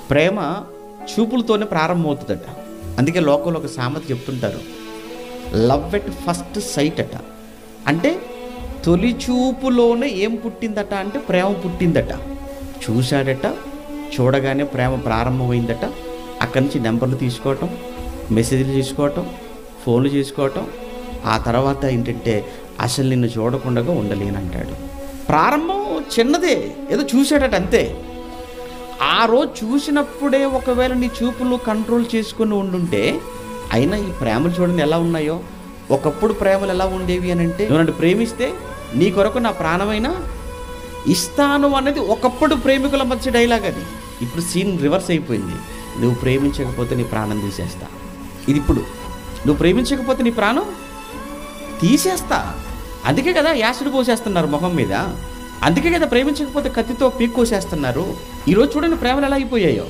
ప్రేమ చూపులతోనే ప్రారంభమవుతుందట. అందుకే లోకంలో ఒక సామెత చెప్తుంటారు, లవ్ ఎట్ ఫస్ట్ సైట్ అట. అంటే తొలి చూపులోనే ఏం పుట్టిందట అంటే ప్రేమ పుట్టిందట. చూశాడట, చూడగానే ప్రేమ ప్రారంభమైందట. అక్కడి నుంచి నెంబర్లు తీసుకోవటం, మెసేజ్లు తీసుకోవటం, ఫోన్లు చేసుకోవటం. ఆ తర్వాత ఏంటంటే అసలు నిన్ను చూడకుండా ఉండలేనంటాడు. ప్రారంభం చిన్నదే, ఏదో చూశాడట అంతే. ఆ రోజు చూసినప్పుడే ఒకవేళ నీ చూపులు కంట్రోల్ చేసుకుని ఉండుంటే, అయినా ఈ ప్రేమలు చూడండి ఎలా ఉన్నాయో. ఒకప్పుడు ప్రేమలు ఎలా ఉండేవి అని అంటే, నువ్వు నన్ను ప్రేమిస్తే నీ కొరకు నా ప్రాణమైనా ఇస్తాను అనేది ఒకప్పుడు ప్రేమికుల మధ్య డైలాగ్. అది ఇప్పుడు సీన్ రివర్స్ అయిపోయింది. నువ్వు ప్రేమించకపోతే నీ ప్రాణం తీసేస్తా. ఇది ఇప్పుడు నువ్వు ప్రేమించకపోతే నీ ప్రాణం తీసేస్తా. అందుకే కదా యాసిడ్ పోసేస్తున్నారు మొహం మీద. అందుకే కదా ప్రేమించకపోతే కత్తితో పీక్కోసేస్తున్నారు. ఈరోజు చూడండి ప్రేమలు ఎలా అయిపోయాయో.